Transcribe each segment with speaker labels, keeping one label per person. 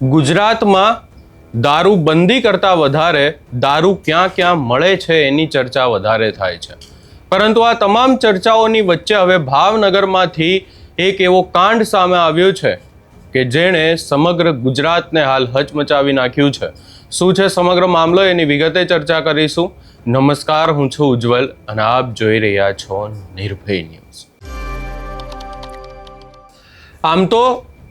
Speaker 1: ગુજરાતમાં દારૂ બંધી કરતાં વધારે દારૂ ક્યાં ક્યાં મળે છે એની ચર્ચા વધારે થાય છે, પરંતુ આ તમામ ચર્ચાઓની વચ્ચે હવે ભાવનગરમાંથી એક એવો કાંડ સામે આવ્યો છે કે જેણે સમગ્ર ગુજરાતને હાલ હચમચાવી નાખ્યું છે. શું છે સમગ્ર મામલો એની વિગતે ચર્ચા કરીશું. નમસ્કાર, હું છું ઉજ્જવલ અને આપ જોઈ રહ્યા છો નિર્ભય ન્યૂઝ. આમ તો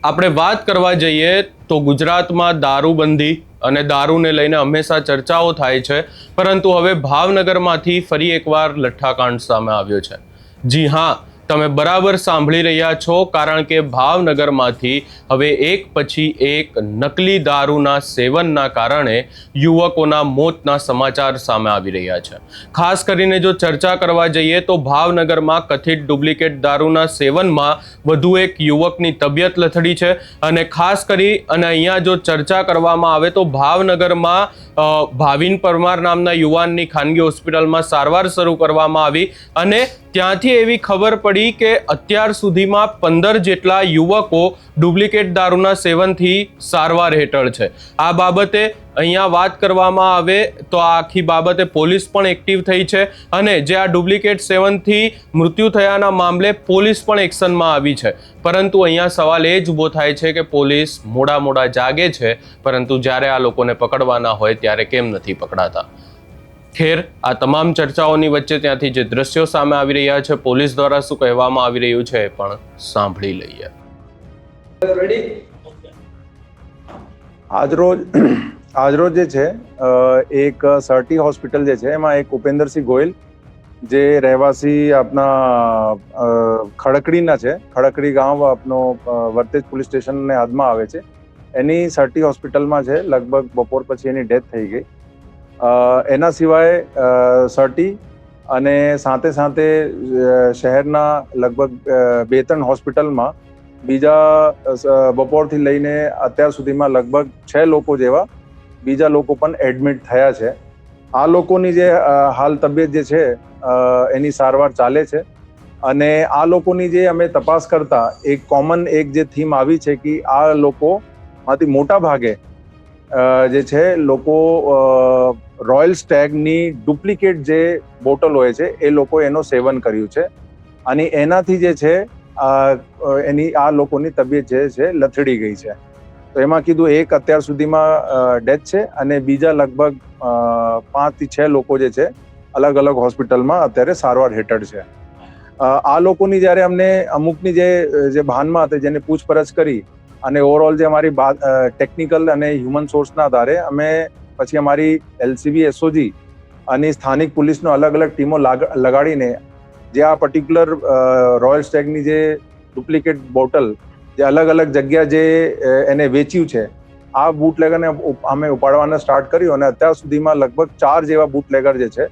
Speaker 1: આપણે વાત કરવા જઈએ તો ગુજરાતમાં દારૂબંધી અને દારૂને લઈને હંમેશા ચર્ચાઓ થાય છે, પરંતુ હવે ભાવનગરમાંથી ફરી એકવાર લઠ્ઠાકાંડ સામે આવ્યો છે. જી હા, તમે બરાબર સાંભળી રહ્યા છો, કારણ કે ભાવનગરમાંથી હવે એક પછી એક નકલી દારૂના સેવનના કારણે યુવકોના મોતના સમાચાર સામે આવી રહ્યા છે. ખાસ કરીને જો ચર્ચા કરવા જઈએ તો ભાવનગરમાં કથિત ડુપ્લિકેટ દારૂના સેવનમાં વધુ એક યુવકની તબિયત લથડી છે. અને ખાસ કરી અને અહીંયા જો ચર્ચા કરવામાં આવે તો ભાવનગરમાં ભાવિન પરમાર નામના યુવાનની ખાનગી હોસ્પિટલમાં સારવાર શરૂ કરવામાં આવી અને ત્યાંથી એવી ખબર પડી કે અત્યાર સુધીમાં 15 જેટલા યુવકો ડુપ્લિકેટ દારૂના સેવનથી સારવાર હેઠળ છે. આ બાબતે અહીંયા વાત કરવામાં આવે તો આ આખી બાબતે પોલીસ પણ એક્ટિવ થઈ છે અને જે આ ડુપ્લિકેટ સેવનથી મૃત્યુ થયાના મામલે પોલીસ પણ એક્શનમાં આવી છે. પરંતુ અહીંયા સવાલ એ જ ઊભો થાય છે કે પોલીસ મોડા જાગે છે, પરંતુ જ્યારે આ લોકોને પકડવાના હોય ત્યારે કેમ નથી પકડાતા. ખેર, આ તમામ ચર્ચાઓની વચ્ચે ત્યાંથી જે દ્રશ્યો સામે આવી રહ્યા છે, પોલીસ દ્વારા શું કહેવામાં આવી રહ્યું છે એ પણ સાંભળી લઈએ.
Speaker 2: આજરોજ જે છે એક સરટી હોસ્પિટલ જે છે એમાં એક ઉપેન્દ્રસિંહ ગોયલ જે રહેવાસી આપના ખડકડીના છે, ખડકડી ગામ આપનો વર્તેજ પોલીસ સ્ટેશનને હદમાં આવે છે, એની સરટી હોસ્પિટલમાં છે. લગભગ બપોર પછી એની ડેથ થઈ ગઈ. એના સિવાય સરટી અને સાથે શહેરના લગભગ 2-3 હોસ્પિટલમાં બીજા બપોરથી લઈને અત્યાર સુધીમાં લગભગ 6 લોકો જેવા બીજા લોકો પણ એડમિટ થયા છે. આ લોકોની જે હાલ તબિયત જે છે એની સારવાર ચાલે છે અને આ લોકોની જે અમે તપાસ કરતા એક કોમન જે થીમ આવી છે કે આ લોકોમાંથી મોટા ભાગે જે છે લોકો રોયલ સ્ટેગની ડુપ્લિકેટ જે બોટલ હોય છે એ લોકો એનો સેવન કર્યું છે અને એનાથી જે છે એની આ લોકોની તબિયત જે છે લથડી ગઈ છે. તો એમાં કીધું એક અત્યાર સુધીમાં ડેથ છે અને બીજા લગભગ 5 થી 6 લોકો જે છે અલગ અલગ હોસ્પિટલમાં અત્યારે સારવાર હેઠળ છે. આ લોકોની જ્યારે અમને અમુકની જે ભાનમાં હતી જેને પૂછપરછ કરી અને ઓવરઓલ જે અમારી ટેકનિકલ અને હ્યુમન સોર્સના આધારે અમે પછી અમારી LCB SOG અને સ્થાનિક પોલીસનો અલગ ટીમો લગાડીને જે આ પર્ટિક્યુલર રોયલ સ્ટેગની જે ડુપ્લિકેટ બોટલ જે અલગ જગ્યા જે એને વેચ્યું છે, આ બુટલેગરને અમે ઉપાડવાના સ્ટાર્ટ કર્યું અને અત્યાર સુધીમાં લગભગ 4 જેવા બુટલેગર જે છે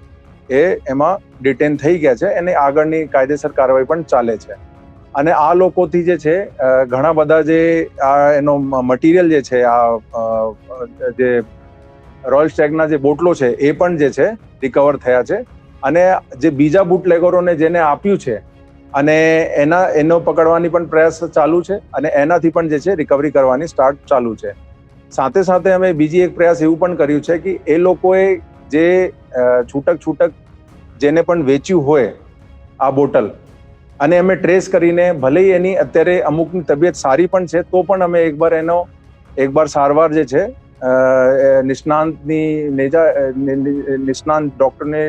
Speaker 2: એ એમાં ડિટેન થઈ ગયા છે અને આગળની કાયદેસર કાર્યવાહી પણ ચાલે છે. અને આ લોકોથી જે છે ઘણા બધા જે આ એનો મટીરિયલ જે છે આ જે રોયલ સ્ટેગના જે બોટલો છે એ પણ જે છે રિકવર થયા છે અને જે બીજા બુટલેગરોને જેને આપ્યું છે અને એનો પકડવાની પણ પ્રયાસ ચાલુ છે અને એનાથી પણ જે છે રિકવરી કરવાની સ્ટાર્ટ ચાલુ છે. સાથે અમે બીજી એક પ્રયાસ એવું પણ કર્યું છે કે એ લોકોએ જે છૂટક જેને પણ વેચ્યું હોય આ બોટલ અને અમે ટ્રેસ કરીને ભલે એની અત્યારે અમુકની તબિયત સારી પણ છે તો પણ અમે એકવાર સારવાર જે છે નિષ્ણાંત ડોક્ટરને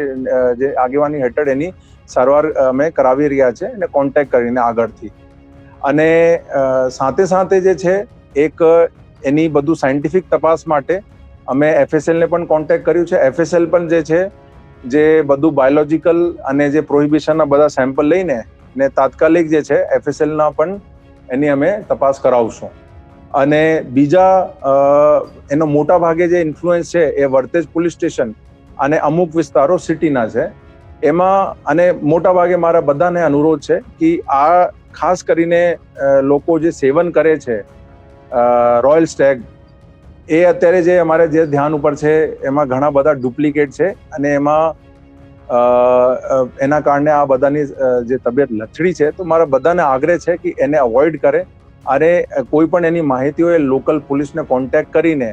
Speaker 2: જે આગેવાની હેઠળ એની સારવાર અમે કરાવી રહ્યા છે અને કોન્ટેક્ટ કરીને આગળથી. અને સાથે જે છે એક એની બધું સાયન્ટિફિક તપાસ માટે અમે FSL ને પણ કોન્ટેક્ટ કર્યું છે. FSL પણ જે છે જે બધું બાયોલોજિકલ અને જે પ્રોહિબિશનના બધા સેમ્પલ લઈને ને તાત્કાલિક જે છે FSL ના પણ એની અમે તપાસ કરાવશું. અને બીજા એનો મોટા ભાગે જે ઇન્ફ્લુઅન્સ છે એ વર્તેજ પોલીસ સ્ટેશન અને અમુક વિસ્તારો સિટીના છે. એમાં અને મોટા ભાગે મારા બધાને અનુરોધ છે કે આ ખાસ કરીને લોકો જે સેવન કરે છે રોયલ સ્ટેગ એ અત્યારે જે અમારે જે ધ્યાન ઉપર છે એમાં ઘણા બધા ડુપ્લિકેટ છે અને એમાં એના કારણે આ બધાની જે તબિયત લથડી છે. તો મારા બધાને આગ્રહ છે કે એને અવોઇડ કરે અને કોઈ પણ એની માહિતી હોય લોકલ પોલીસને કોન્ટેક્ટ કરીને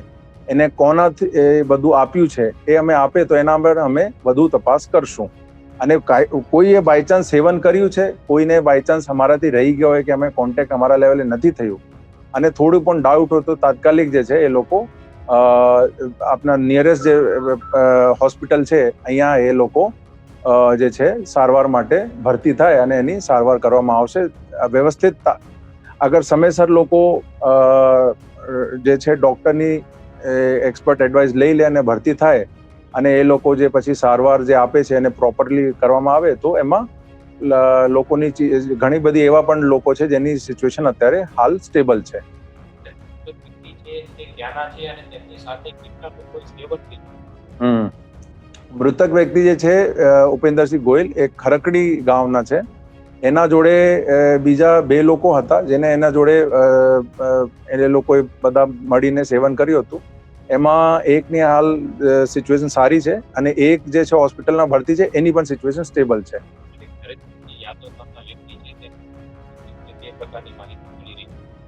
Speaker 2: એને કોનાથી એ બધું આપ્યું છે એ અમે આપે તો એના પર અમે વધુ તપાસ કરશું. અને કોઈએ બાયચાન્સ સેવન કર્યું છે, કોઈને બાયચાન્સ અમારાથી રહી ગયો હોય કે અમે કોન્ટેક્ટ અમારા લેવલે નથી થયું અને થોડું પણ ડાઉટ હોય તો તાત્કાલિક જે છે એ લોકો આપણા નિયરેસ્ટ જે હોસ્પિટલ છે અહીંયા એ લોકો જે છે સારવાર માટે ભરતી થાય અને એની સારવાર કરવામાં આવશે વ્યવસ્થિત. અગર સમયસર લોકો જે છે ડોક્ટરની એક્સપર્ટ એડવાઇસ લઈ લે અને ભરતી થાય અને એ લોકો જે પછી સારવાર જે આપે છે એને પ્રોપરલી કરવામાં આવે તો એમાં લોકોની ઘણી બધી એવા પણ લોકો છે જેની સિચ્યુએશન અત્યારે હાલ સ્ટેબલ છે. મૃતક વ્યક્તિ જે છે ઉપેન્દ્રસિંહ ગોયલ એ ખરકડી ગામના છે. એના જોડે બીજા 2 લોકો હતા જેને એના જોડે એ લોકોએ બધા મળીને સેવન કર્યું હતું. એમાં એકની હાલ સિચ્યુએશન સારી છે અને એક જે છે હોસ્પિટલમાં ભરતી છે એની પણ સિચ્યુએશન સ્ટેબલ છે.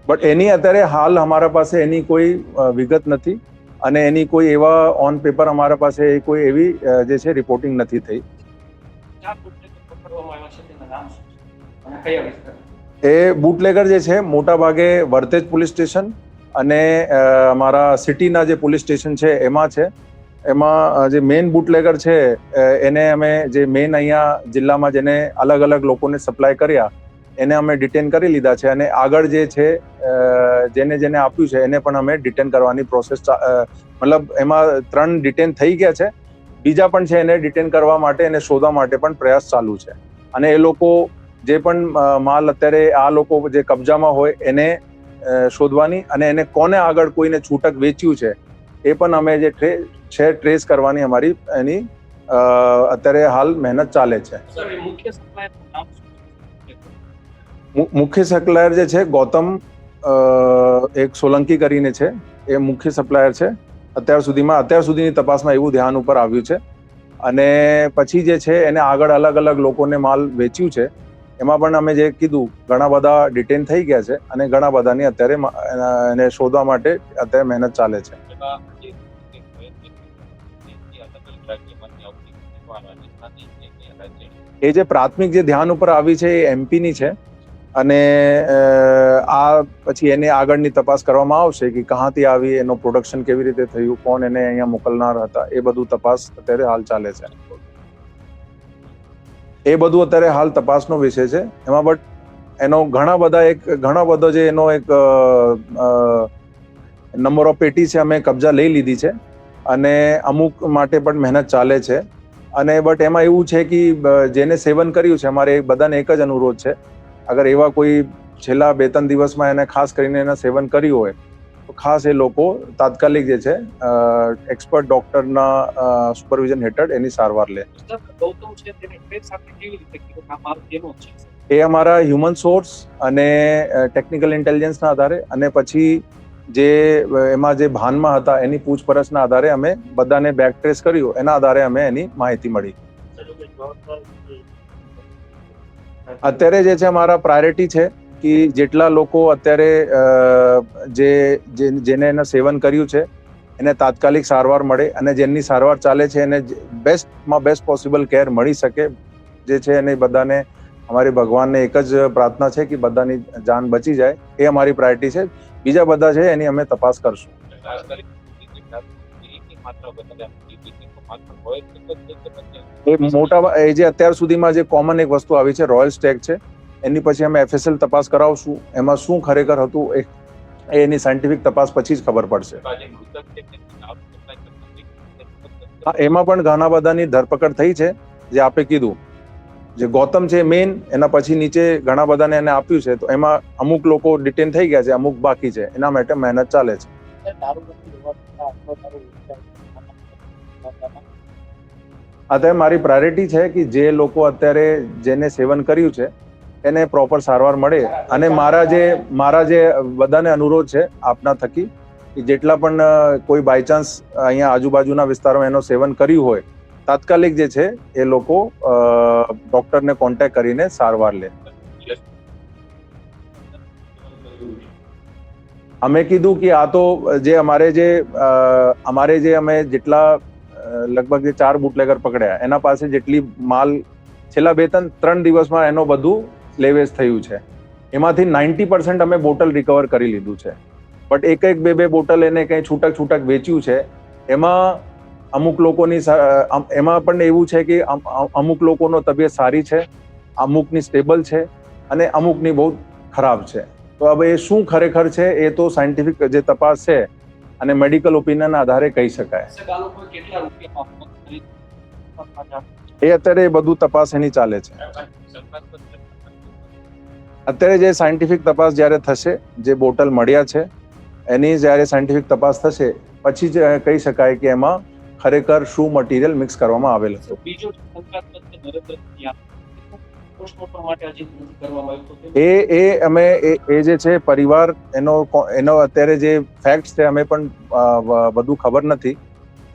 Speaker 2: બટ એની અત્યારે હાલ અમારા પાસે એની કોઈ વિગત નથી અને એની કોઈ એવા ઓન પેપર અમારા પાસે કોઈ એવી જે છે રિપોર્ટિંગ નથી થઈ. એ બુટલેગર જે છે મોટા ભાગે વર્તેજ પોલીસ સ્ટેશન અને અમારા સિટીના જે પોલીસ સ્ટેશન છે એમાં છે. એમાં જે મેઇન બુટલેગર છે એને અમે જે મેઇન અહીંયા જિલ્લામાં જેને અલગ અલગ લોકોને સપ્લાય કર્યા એને અમે ડિટેન કરી લીધા છે અને આગળ જે છે જેને આપ્યું છે એને પણ અમે ડિટેન કરવાની પ્રોસેસ મતલબ એમાં 3 ડિટેન થઈ ગયા છે. બીજા પણ છે એને ડિટેન કરવા માટે એને શોધવા માટે પણ પ્રયાસ ચાલુ છે અને એ લોકો જે પણ માલ અત્યારે આ લોકો જે કબજામાં હોય એને શોધવાની અને એને કોને આગળ કોઈને છૂટક વેચ્યું છે એ પણ અમે જે છે ટ્રેસ કરવાની અમારી એની અત્યારે હાલ મહેનત ચાલે છે. મુખ્ય સપ્લાયર જે છે ગૌતમ એક સોલંકી કરીને છે એ મુખ્ય સપ્લાયર છે. અત્યાર સુધીની તપાસમાં એવું ધ્યાન ઉપર આવ્યું છે અને પછી જે છે એને આગળ અલગ અલગ લોકોને માલ વેચ્યું છે. એમાં પણ અમે જે કીધું ઘણા બધા ડિટેન થઈ ગયા છે અને ઘણા બધાની અત્યારે એને શોધવા માટે અત્યારે મહેનત ચાલે છે. એ જે પ્રાથમિક જે ધ્યાન ઉપર આવી છે એ એમપીની છે અને આ પછી એને આગળની તપાસ કરવામાં આવશે કે કહાંથી આવી, એનો પ્રોડક્શન કેવી રીતે થયું, કોણ એને અહીંયા મોકલનાર હતા, એ બધું તપાસ અત્યારે હાલ ચાલે છે. એ બધું અત્યારે હાલ તપાસનો વિષય છે. એમાં બટ એનો ઘણો બધો જે એનો એક નંબર ઓફ પેટી છે અમે કબજા લઈ લીધી છે અને અમુક માટે પણ મહેનત ચાલે છે. અને બટ એમાં એવું છે કે જેને સેવન કર્યું છે અમારે બધાને એક જ અનુરોધ છે, અગર એવા કોઈ છેલ્લા 2-3 દિવસમાં એને ખાસ કરીને એને સેવન કર્યું હોય તો ખાસ એ લોકો તાત્કાલિક જે છે એક્સપર્ટ ડોક્ટરના સુપરવિઝન હેઠળ એની સારવાર લે. એ અમારા હ્યુમન સોર્સ અને ટેકનિકલ ઇન્ટેલિજન્સના આધારે અને પછી જે એમાં જે ભાનમાં હતા એની પૂછપરછના આધારે અમે બધાને બેક ટ્રેસ કર્યું, એના આધારે અમે એની માહિતી મળી. અત્યારે જે છે અમારા પ્રાયોરિટી છે કે જેટલા લોકો અત્યારે જેને એને સેવન કર્યું છે એને તાત્કાલિક સારવાર મળે અને જેમની સારવાર ચાલે છે એને બેસ્ટમાં બેસ્ટ પોસિબલ કેર મળી શકે જે છે. એને બધાને અમારી ભગવાનને એક જ પ્રાર્થના છે કે બધાની જાન બચી જાય, એ અમારી પ્રાયોરિટી છે. બીજા બધા છે એની અમે તપાસ કરશું. એ જે અત્યાર સુધીમાં જે કોમન એક વસ્તુ આવી છે રોયલ સ્ટેક છે, એની પછી અમે FSL તપાસ કરાવશું. એમાં શું ખરેખર હતું એની સાયન્ટિફિક તપાસ પછી જ ખબર પડશે. એમાં પણ ઘણા બધાની ધરપકડ થઈ છે. જે આપે કીધું જે ગૌતમ છે મેઇન, એના પછી નીચે ઘણા બધાને એને આપ્યું છે તો એમાં અમુક લોકો ડિટેન થઈ ગયા છે, અમુક બાકી છે. એના માટે મહેનત ચાલે છે. અત્યારે મારી પ્રાયોરિટી છે કે જે લોકો અત્યારે જેને સેવન કર્યું છે એને પ્રોપર સારવાર મળે અને મારા જે બધાને અનુરોધ છે આપના થકી કે જેટલા પણ કોઈ બાયચાન્સ અહીંયા આજુબાજુના વિસ્તારોમાં એનો સેવન કર્યું હોય તાત્કાલિક જે છે એ લોકો ડોક્ટરને કોન્ટેક્ટ કરીને સારવાર લે. અમે કીધું કે આ તો જે અમે જેટલા લગભગ જે 4 બુટલેગર પકડ્યા એના પાસે જેટલી માલ છેલ્લા 2-3 દિવસમાં એનો બધું લેવેચ થયું છે, એમાંથી 90% અમે બોટલ રિકવર કરી લીધું છે. બટ એક બે બોટલ એને કંઈ છૂટક વેચ્યું છે. એમાં અમુક લોકોની એમાં પણ એવું છે કે અમુક લોકોનો તબિયત સારી છે, અમુકની સ્ટેબલ છે અને અમુકની બહુ ખરાબ છે. તો હવે એ શું ખરેખર છે એ તો સાયન્ટિફિક જે તપાસ છે અને મેડિકલ ઓપિનિયનના આધારે કહી શકાય. એ અત્યારે બધું તપાસ એની ચાલે છે. અત્યારે જે સાયન્ટિફિક તપાસ જ્યારે થશે, જે બોટલ મળ્યા છે એની જ્યારે સાયન્ટિફિક તપાસ થશે પછી જ કહી શકાય કે એમાં ખરેખર શું મટીરિયલ મિક્સ કરવામાં આવેલ હતું. એ જે છે પરિવાર એનો અત્યારે જે ફેક્ટ છે અમે પણ બધું ખબર નથી.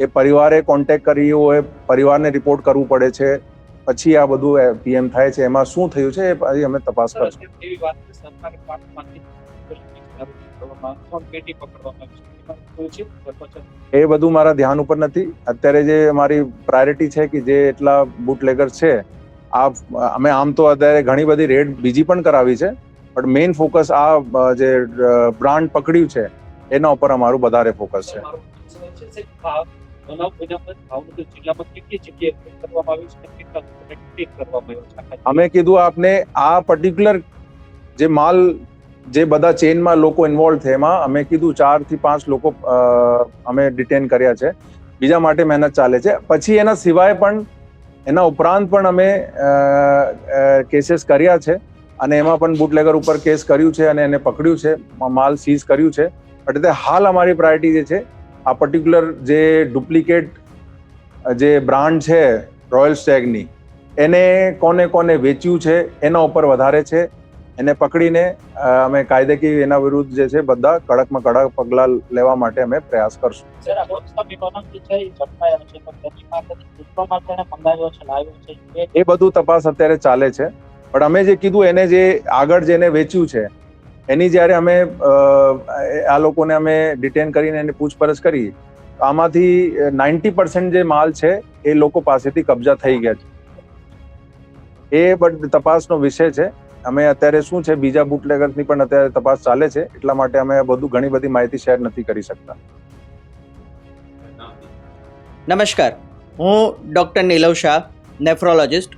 Speaker 2: એ પરિવારે કોન્ટેક્ટ કર્યો હોય, પરિવારને રિપોર્ટ કરવું પડે છે, પછી આ બધું પીએમ થાય છે. એમાં શું થયું છે એ પછી અમે તપાસ કરશું. એ બધું મારા ધ્યાન ઉપર નથી. અત્યારે જે મારી પ્રાયોરિટી છે કે જે એટલા બુટલેગર છે, અમે આમ તો અત્યારે ઘણી બધી રેડ બીજી પણ કરાવી છે, પણ મેઇન ફોકસ આ જે બ્રાન્ડ પકડ્યું છે એના ઉપર અમારું વધારે ફોકસ છે. અમે કીધું આપને આ પર્ટિક્યુલર જે માલ જે બધા ચેનમાં લોકો ઇન્વોલ્વ છે એમાં અમે કીધું 4 થી 5 લોકો અમે ડિટેન કર્યા છે. બીજા માટે મહેનત ચાલે છે. પછી એના સિવાય પણ એના ઉપરાંત પણ અમે કેસીસ કર્યા છે અને એમાં પણ બુટલેગર ઉપર કેસ કર્યું છે અને એને પકડ્યું છે, માલ સીઝ કર્યું છે. એટલે હાલ અમારી પ્રાયોરિટી જે છે આ પર્ટિક્યુલર જે ડુપ્લિકેટ જે બ્રાન્ડ છે રોયલ સ્ટેગની, એને કોને વેચ્યું છે એના ઉપર વધારે છે. એને પકડીને અમે કાયદેકીય એના વિરુદ્ધ જે છે બધા કડકમાં કડક પગલાં લેવા માટે અમે પ્રયાસ કરશું. એ બધું તપાસ અત્યારે ચાલે છે. પણ અમે જે કીધું એને જે આગળ જેને વેચ્યું છે એની જ્યારે અમે આ લોકોને અમે ડિટેન કરીને એની પૂછપરછ કરી, આમાંથી 90% જે માલ છે એ લોકો પાસેથી કબજા થઈ ગયા છે. એ તપાસનો વિષય છે. અમે અત્યારે શું છે બીજા બુટલેગર્સની પણ અત્યારે તપાસ ચાલે છે, એટલા માટે અમે ઘણી બધી માહિતી શેર નથી કરી શકતા.
Speaker 3: નમસ્કાર, હું ડૉક્ટર નીલવ શાહ, નેફ્રોલોજિસ્ટ,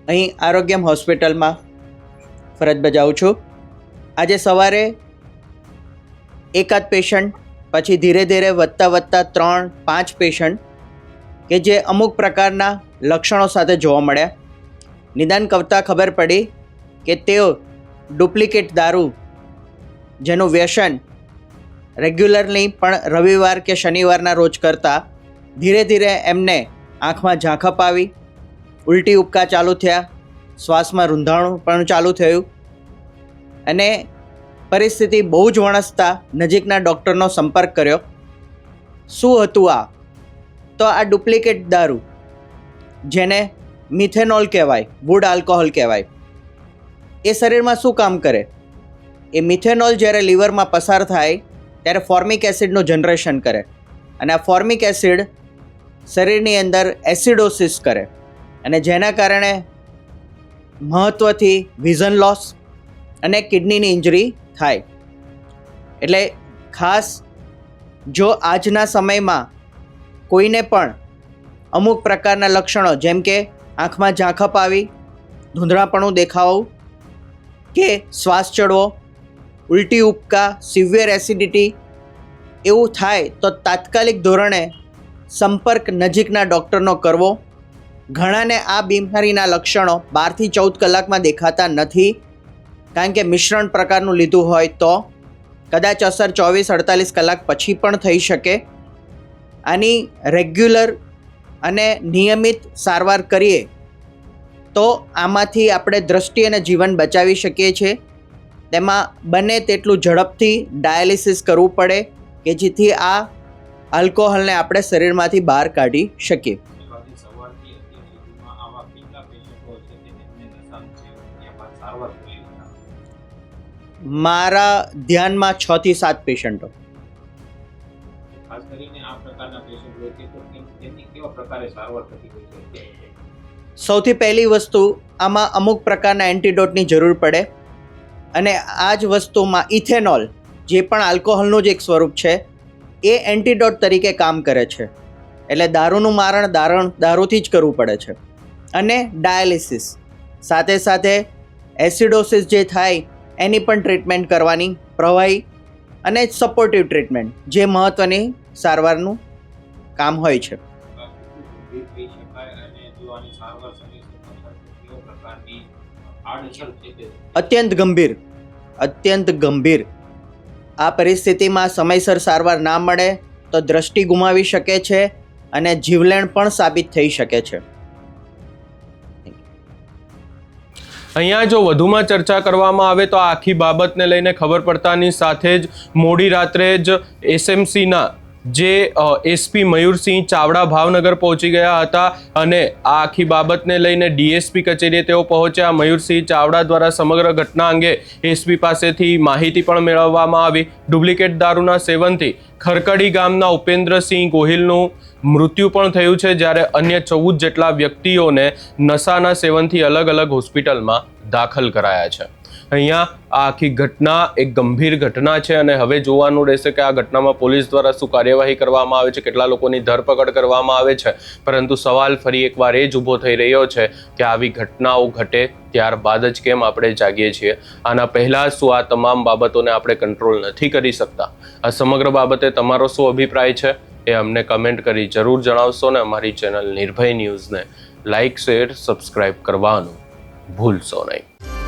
Speaker 3: અહીં આરોગ્યમ હોસ્પિટલમાં ફરજ બજાવું છું. આજે સવારે એકાદ પેશન્ટ, પછી ધીરે ધીરે વધતા 3-5 પેશન્ટ કે જે અમુક પ્રકારના લક્ષણો સાથે જોવા મળ્યા. નિદાન કરતાં ખબર પડી કે તેઓ ડુપ્લિકેટ દારૂ જેનું વ્યસન રેગ્યુલરલી પણ રવિવાર કે શનિવારના રોજ કરતાં ધીરે ધીરે એમને આંખમાં ઝાંખપ આવી, ઉલટી ઉબકા ચાલુ થયા, શ્વાસમાં રૂંધાણું પણ ચાલુ થયું અને પરિસ્થિતિ બહુ જ વણસતા નજીકના ડૉક્ટરનો સંપર્ક કર્યો. શું હતું આ? તો આ ડુપ્લિકેટ દારૂ જેને મિથેનોલ કહેવાય, વુડ આલ્કોહોલ કહેવાય, એ શરીરમાં શું કામ કરે? એ મિથેનોલ જ્યારે લીવરમાં પસાર થાય ત્યારે ફોર્મિક એસિડનું જનરેશન કરે અને આ ફોર્મિક એસિડ શરીરની અંદર એસિડોસિસ કરે અને જેના કારણે મહત્ત્વથી વિઝન લોસ અને કિડનીની ઇન્જરી થાય. એટલે ખાસ જો આજના સમયમાં કોઈને પણ અમુક પ્રકારના લક્ષણો જેમ કે આંખમાં ઝાંખપ આવી, ધૂંધળાપણું દેખાવું કે શ્વાસ ચડવો, ઉલટી ઉબકા, સિવિયર એસિડિટી એવું થાય તો તાત્કાલિક ધોરણે સંપર્ક નજીકના ડૉક્ટરનો કરવો. ઘણાને આ બીમારીના લક્ષણો 12 થી 14 કલાકમાં દેખાતા નથી, કારણ કે મિશ્રણ પ્રકારનું લીધું હોય તો કદાચ અસર 24-48 કલાક પછી પણ થઈ શકે. આની રેગ્યુલર અને નિયમિત સારવાર કરીએ તો આમાંથી આપણે દ્રષ્ટિ અને જીવન બચાવી શકીએ છીએ. તેમાં બને તેટલું ઝડપથી ડાયાલિસિસ કરવું પડે કે જેથી આ આલ્કોહોલને આપણે શરીરમાંથી બહાર કાઢી શકીએ. મારા ધ્યાનમાં 6 થી 7 પેશન્ટો.
Speaker 4: ખાસ કરીને આ પ્રકારના પેશન્ટ હોય છે તો તેમની કેવા પ્રકારે સારવાર થતી હોય છે?
Speaker 3: સૌથી પહેલી વસ્તુ, આમાં અમુક પ્રકારના એન્ટીડોટની જરૂર પડે અને આ જ વસ્તુમાં ઇથેનોલ, જે પણ આલ્કોહોલનું જ એક સ્વરૂપ છે, એ એન્ટીડોટ તરીકે કામ કરે છે. એટલે દારૂનું મારણ દારૂથી જ કરવું પડે છે. અને ડાયાલિસિસ સાથે સાથે એસિડોસિસ જે થાય એની પણ ટ્રીટમેન્ટ કરવાની, પ્રવાહી અને સપોર્ટિવ ટ્રીટમેન્ટ, જે મહત્ત્વની સારવારનું કામ હોય છે.
Speaker 4: ગંભીર કહી શકાય અને જો આની સારવાર સમયસર ન થાય તો કેવા પ્રકારની આડઅસર છે તે? અત્યંત ગંભીર. આ પરિસ્થિતિમાં સમયસર સારવાર ના મળે તો દ્રષ્ટિ ગુમાવી શકે છે અને જીવલેણ પણ સાબિત થઈ શકે છે.
Speaker 1: અહીંયા જો વધુમાં ચર્ચા કરવામાં આવે તો આ આખી બાબતને લઈને ખબર પડતાની સાથે જ મોડી રાત્રે જ એસએમસીના જે એસપી મયુરસિંહ ચાવડા ભાવનગર પહોંચી ગયા હતા અને આ આખી બાબતને લઈને ડીએસપી કચેરીએ તેઓ પહોંચ્યા. મયુરસિંહ ચાવડા દ્વારા સમગ્ર ઘટના અંગે એસપી પાસેથી માહિતી પણ મેળવવામાં આવી. ડુપ્લિકેટ દારૂના સેવનથી ખરકડી ગામના ઉપેન્દ્રસિંહ ગોહિલનું મૃત્યુ પણ થયું છે, જ્યારે અન્ય 14 જેટલા વ્યક્તિઓને નશાના સેવનથી અલગ અલગ હોસ્પિટલમાં દાખલ કરાયા છે. અહીંયા આ આખી ઘટના એક ગંભીર ઘટના છે અને હવે જોવાનું રહેશે કે આ ઘટનામાં પોલીસ દ્વારા શું કાર્યવાહી કરવામાં આવે છે, કેટલા લોકોની ધરપકડ કરવામાં આવે છે. પરંતુ સવાલ ફરી એકવાર એ જ ઊભો થઈ રહ્યો છે કે આવી ઘટનાઓ ઘટે ત્યારબાદ જ કેમ આપણે જાગીએ છીએ? આના પહેલાં શું આ તમામ બાબતોને આપણે કંટ્રોલ નથી કરી શકતા? આ સમગ્ર બાબતે તમારો શું અભિપ્રાય છે એ અમને કમેન્ટ કરી જરૂર જણાવશો ને અમારી ચેનલ નિર્ભય ન્યૂઝને લાઇક, શેર, સબસ્ક્રાઇબ કરવાનું ભૂલશો નહીં.